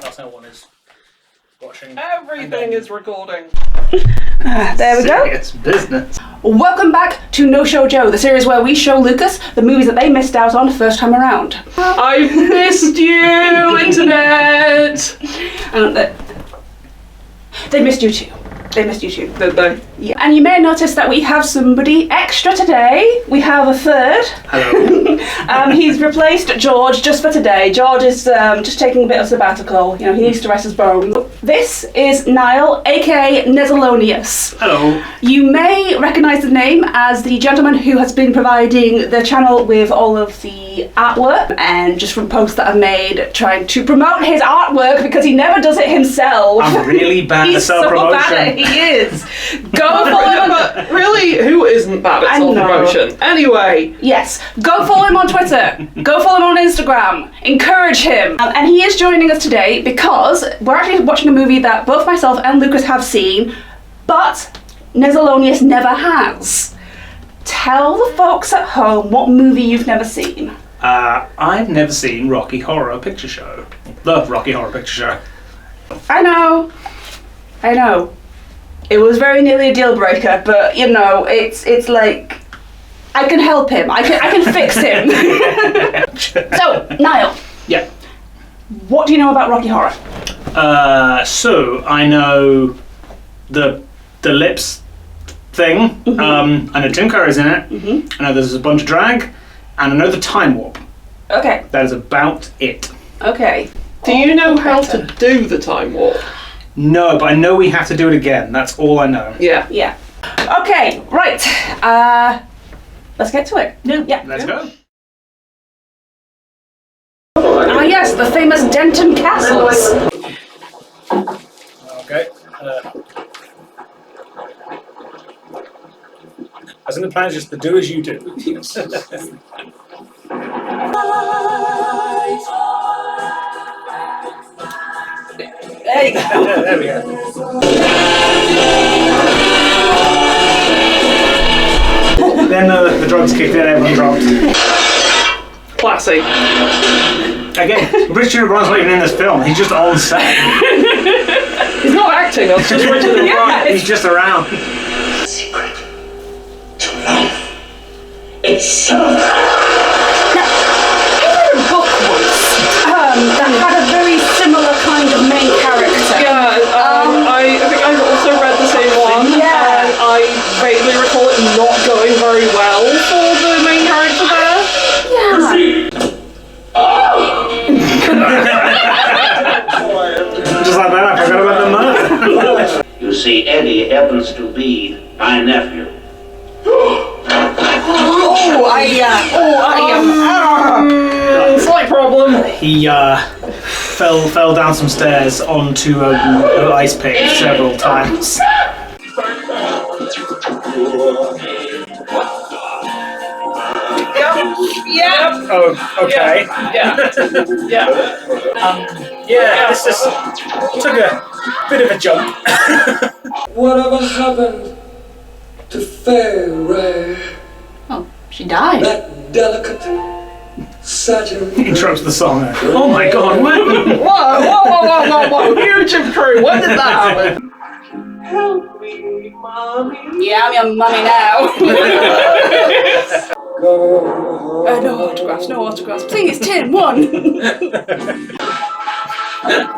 That's how one is watching. Everything is recording. There we go. It's business. Welcome back to No Show Joe, the series where we show Lucas the movies that they missed out on the first time around. I've missed you, internet! And they missed you too. They missed you too. Did they? Yeah. And you may notice that we have somebody extra today. We have a third. Hello. He's replaced George just for today. George is just taking a bit of sabbatical. You know, he needs to rest his bones. This is Niall, aka Nezzalonius. Hello. You may recognise the name as the gentleman who has been providing the channel with all of the artwork, and just from posts that I've made trying to promote his artwork because he never does it himself. I'm really bad at He's so self-promotion. bad at it. He is. Go follow him. But really, who isn't bad at I know. self-promotion? Anyway. Yes, go follow him on Twitter. Go follow him on Instagram. Encourage him. And he is joining us today because we're actually watching a movie that both myself and Lucas have seen, but Nezzalonius never has. Tell the folks at home what movie you've never seen. I've never seen Rocky Horror Picture Show. The Rocky Horror Picture Show. I know. It was very nearly a deal breaker, but you know, it's like I can help him. I can fix him. So, Niall. Yeah. What do you know about Rocky Horror? So I know the lips thing. Mm-hmm. I know Tim Curry's in it. Mm-hmm. I know there's a bunch of drag, and I know the time warp. Okay. That is about it. Okay. Do you know how to do the time warp? No, but I know we have to do it again. That's all I know. Yeah. Yeah. Okay, right. Let's get to it. Yeah. Let's go. Ah, yes, the famous Denton Castles. Okay. I think the plan is just to do as you do. There you go. Yeah, there we go. Then the drugs kicked in, everyone dropped. Classy. Again, Richard O'Brien's not even in this film, he's just on set. He's not acting, that's just Richard O'Brien. He's just around. Secret to life itself. I read a book once that had a very similar kind of main character. Yeah, I think I've also read the same one. Yeah. And I vaguely recall it not going very well for the main character there. Yeah. Just like that, I forgot about the murder. You see, Eddie happens to be my nephew. Slight problem. He fell down some stairs onto an ice pick several times. Yeah. Oh, okay. Yeah. Yeah. Yeah, this just took a bit of a jump. Whatever happened to Fairy? Oh, she died. That delicate satin. He interrupts the song. Oh my god, when? Whoa. Huge improve. When did that happen? Help me, mommy. Yeah, I'm your mummy now. Go. No autographs. Please, Tim, one.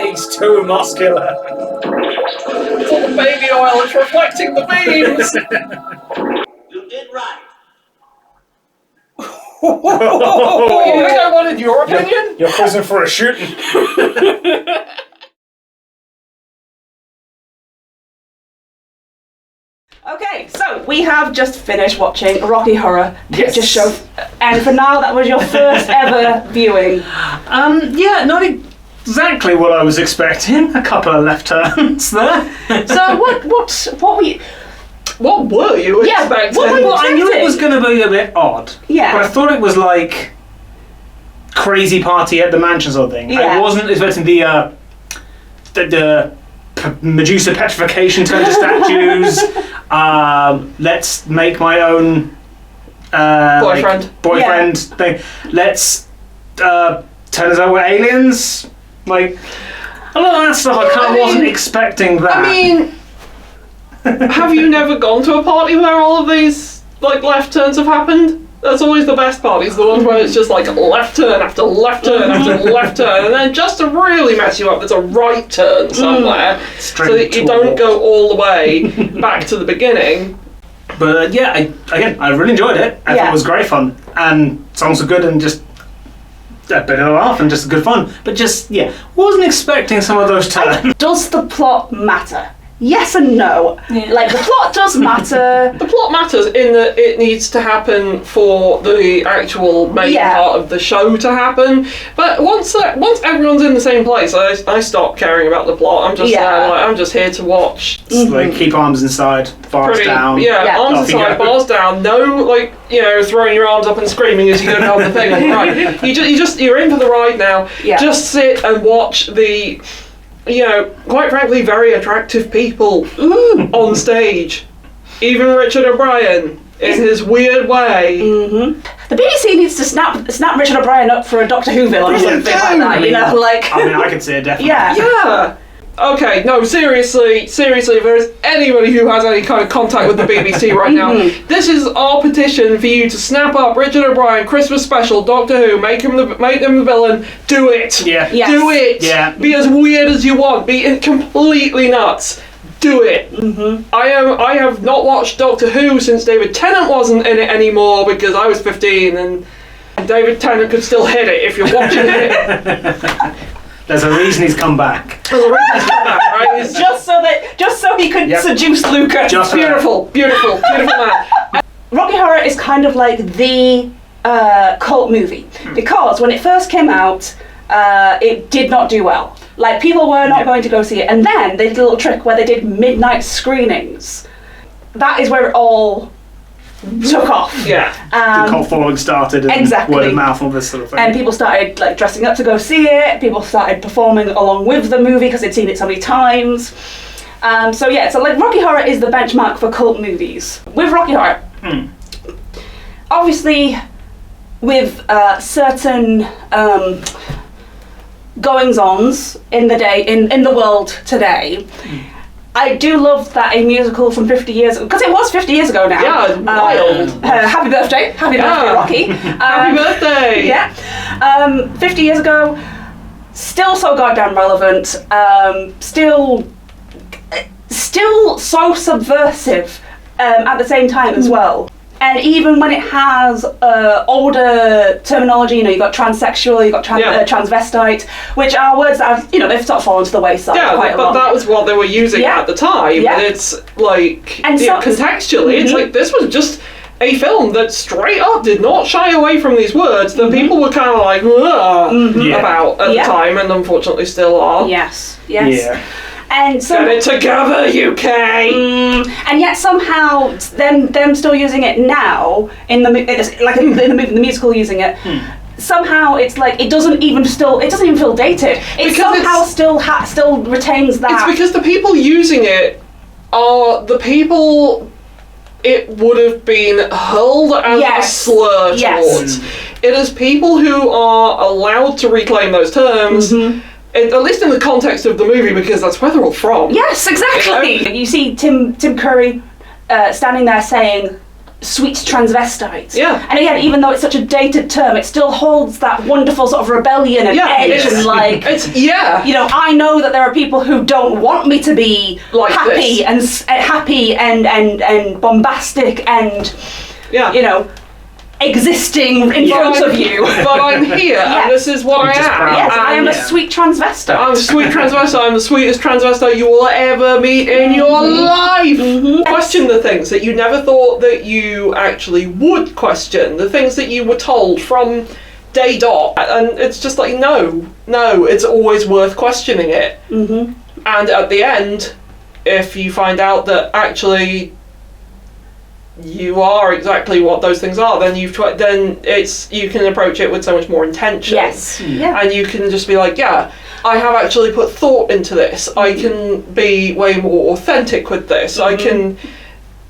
He's too muscular. It's all the baby oil. It's reflecting the beams. You did right. Oh, you think I wanted your opinion? You're quizzing for a shooting. Okay, so we have just finished watching Rocky Horror Picture Yes. Show, and for now that was your first ever viewing. Yeah, not exactly what I was expecting. A couple of left turns there. So what were you? What were you Yeah, expecting? what were you Well, I knew it was expecting? going to be a bit odd. Yeah. But I thought it was like crazy party at the mansion sort of thing. Yeah. I wasn't expecting the Medusa petrification turned to statues. Let's make my own boyfriend thing. Let's turn us out we're aliens. Like, A lot of that stuff I wasn't expecting that. I mean, have you never gone to a party where all of these like left turns have happened? That's always the best parties, the ones where it's just like left turn after left turn after left turn, and then just to really mess you up, there's a right turn somewhere, so that you don't go all the way back to the beginning. But I really enjoyed it. I thought it was great fun, and songs were good, and just a bit of a laugh and just good fun. But wasn't expecting some of those turns. Does the plot matter? Yes and no. Yeah. Like, the plot does matter. The plot matters in that it needs to happen for the actual main part of the show to happen. But once everyone's in the same place, I stop caring about the plot. I'm just I'm just here to watch. Like, keep arms inside, bars down. Yeah, arms inside, bars down. No, throwing your arms up and screaming as you go down the thing. Right. You're in for the ride now. Yeah. Just sit and watch the, quite frankly, very attractive people on stage. Even Richard O'Brien, in his weird way. Mm-hmm. The BBC needs to snap Richard O'Brien up for a Doctor Who villain or something like that, I can see it definitely. Yeah. Okay, no, seriously, if there's anybody who has any kind of contact with the BBC right now, this is our petition for you to snap up Richard O'Brien, Christmas special, Doctor Who, make him the villain, do it! Yeah. Yes. Do it! Yeah. Be as weird as you want, be completely nuts. Do it! Mm-hmm. I have not watched Doctor Who since David Tennant wasn't in it anymore because I was 15 and David Tennant could still hit it if you're watching it. There's a reason he's come back. Right? Just so he could seduce Lucas. Just beautiful man. Rocky Horror is kind of like the cult movie because when it first came out, it did not do well. Like, people were not going to go see it, and then they did a little trick where they did midnight screenings. That is where it all took off. Yeah. The cult following started, and word of mouth, all this sort of thing. And people started dressing up to go see it. People started performing along with the movie because they'd seen it so many times. So Rocky Horror is the benchmark for cult movies. With Rocky Horror, obviously, with certain goings-ons in the world today. I do love that a musical from 50 years ago, because it was 50 years ago now. Yeah, wild. Happy birthday, Rocky. Happy birthday. Yeah. 50 years ago, still so goddamn relevant, still so subversive at the same time as well. And even when it has older terminology, you've got transsexual, you've got transvestite, which are words that they've sort of fallen to the wayside quite a lot. But that was what they were using at the time. Yeah. And it's like, contextually, it's like this was just a film that straight up did not shy away from these words that people were kind of like about at the time, and unfortunately still are. Yes. Yeah. And so, get it together, UK. And yet somehow them still using it now in the musical using it. Somehow it's like it doesn't even feel dated. It somehow still retains that. It's because the people using it are the people it would have been hurled as a slur towards. It is people who are allowed to reclaim those terms. At least in the context of the movie, because that's where they're all from. Yes, exactly. You see Tim Curry standing there saying, "Sweet transvestite." Yeah. And again, even though it's such a dated term, it still holds that wonderful sort of rebellion and edge and like. I know that there are people who don't want me to be like happy and bombastic and existing in front of you. But I'm here, and this is what I am. Yes, I am a sweet transvestite. I'm a sweet transvestite. I'm the sweetest transvestite you will ever meet in your life. Question the things that you never thought that you actually would question. The things that you were told from day dot. And it's just like, no, it's always worth questioning it. And at the end, if you find out that actually you are exactly what those things are, then you can approach it with so much more intention. Yes. And you can just be like, I have actually put thought into this. I can be way more authentic with this. I can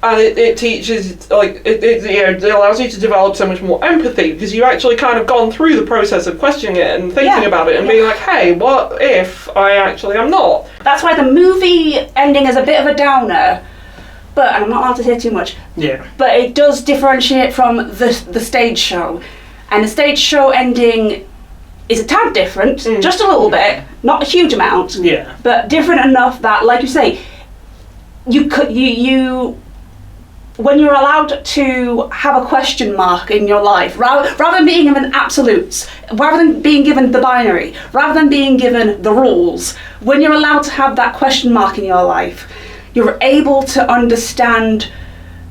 And it teaches, like, it allows you to develop so much more empathy because you actually kind of gone through the process of questioning it and thinking about it and being like, hey, what if I actually am not? That's why the movie ending is a bit of a downer, but, and I'm not allowed to say too much, but it does differentiate from the stage show. And the stage show ending is a tad different, just a little bit, not a huge amount, but different enough that, like you say, you when you're allowed to have a question mark in your life, rather than being given absolutes, rather than being given the binary, rather than being given the rules, when you're allowed to have that question mark in your life, you're able to understand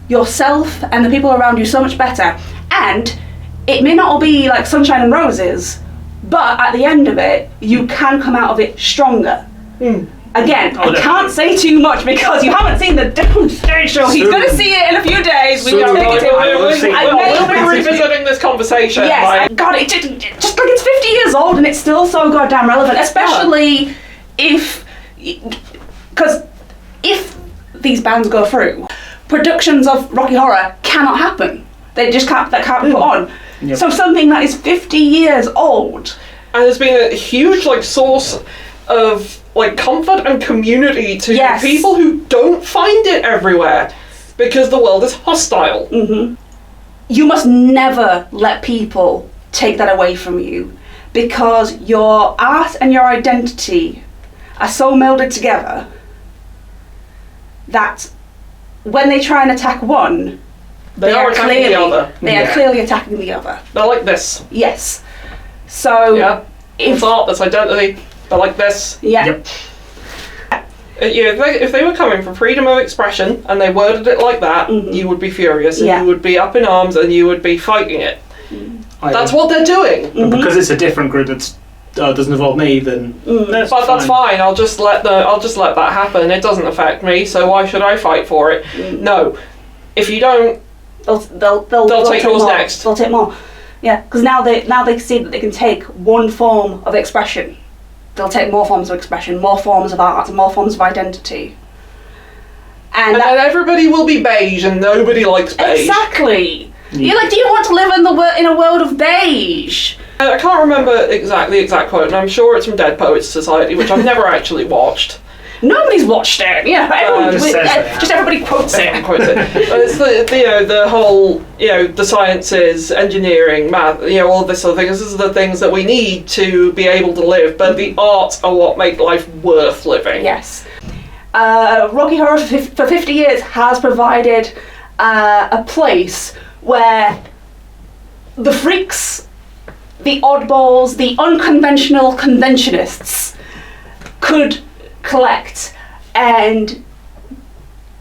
yourself and the people around you so much better. And it may not all be like sunshine and roses, but at the end of it, you can come out of it stronger. Again, I can't say too much because you haven't seen the stage show. He's going to see it in a few days. We'll be revisiting this conversation. Yes, God, it just like it's 50 years old and it's still so goddamn relevant, especially because if these bans go through, productions of Rocky Horror cannot happen. They just can't be put on. So something that is 50 years old. And there's been a huge source of comfort and community to people who don't find it everywhere because the world is hostile. You must never let people take that away from you because your art and your identity are so melded together that when they try and attack one, they are attacking the other. They are clearly attacking the other. They're like this. Yes. So it's art, that's identity. They're like this. If they were coming from freedom of expression and they worded it like that, you would be furious and you would be up in arms and you would be fighting it. That's what they're doing. But because it's a different group that doesn't involve me, then that's fine. I'll just let that happen. It doesn't affect me, so why should I fight for it? No. If you don't, they'll take yours next. They'll take more. Yeah, because now they see that they can take one form of expression. They'll take more forms of expression, more forms of art, more forms of identity. And then everybody will be beige and nobody likes beige. Exactly. You're like, do you want to live in a world of beige? I can't remember the exact quote, and I'm sure it's from Dead Poets Society, which I've never actually watched. Nobody's watched it. Just everybody quotes it. It's the whole the sciences, engineering, math, all this sort of thing. This is the things that we need to be able to live, but the arts are what make life worth living. Yes. Rocky Horror for 50 years has provided a place where the freaks, the oddballs, the unconventional conventionists could collect and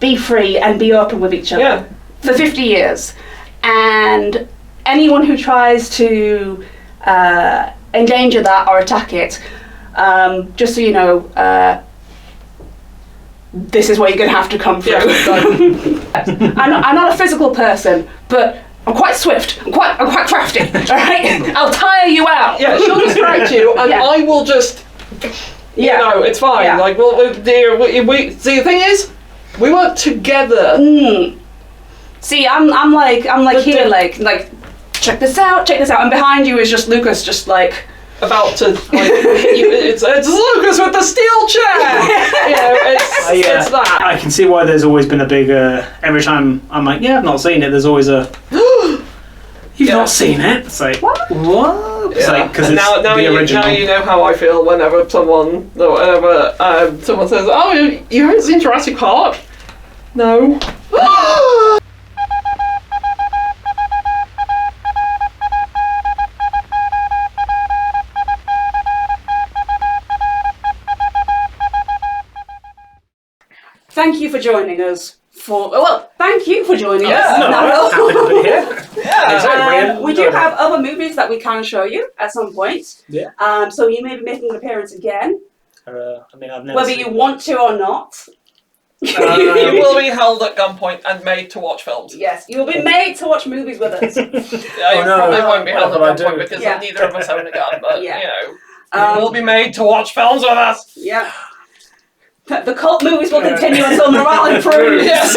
be free and be open with each other for 50 years. And anyone who tries to endanger that or attack it, just so you know, this is where you're going to have to come through. I'm not a physical person, but I'm quite swift. I'm quite crafty. All right, I'll tire you out. Yeah, she'll distract you, and I will just. It's fine. We see. The thing is, we work together. See, I'm like here, like check this out, and behind you is just Lucas, just like about to it's Lucas with the steel chair. It's that. I can see why there's always been a big every time I'm like, I've not seen it, there's always a you've not seen it. It's like what? It's like because it's the original. Now you know how I feel whenever someone says, "Oh, you haven't seen Jurassic Park?" No. Thank you for joining us. Thank you for joining us. Happy to be here. We do have other movies that we can show you at some point. Yeah. So you may be making an appearance again. I've never whether you want to or not. You will be held at gunpoint and made to watch films. Yes, you will be made to watch movies with us. You probably won't be held at gunpoint because neither of us own a gun, but you will be made to watch films with us. Yeah. The cult movies will continue until morale improves. Yes.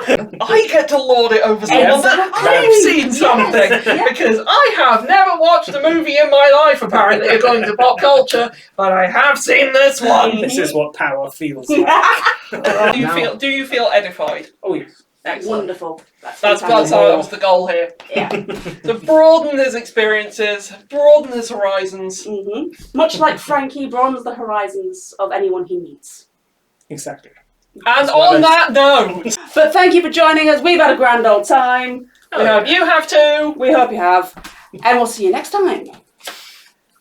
I get to lord it over someone that I've seen something because I have never watched a movie in my life, apparently, according to pop culture, but I have seen this one. This is what power feels like. Do you feel edified? Oh yes. Excellent. Wonderful. That was the goal here. Yeah. To broaden his experiences, broaden his horizons. Much like Frankie broadens the horizons of anyone he meets. Exactly. And on that note, But thank you for joining us. We've had a grand old time. we hope you have too. We hope you have. And we'll see you next time.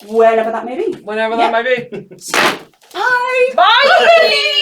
Whenever that may be. Whenever that may be. Bye. Bye!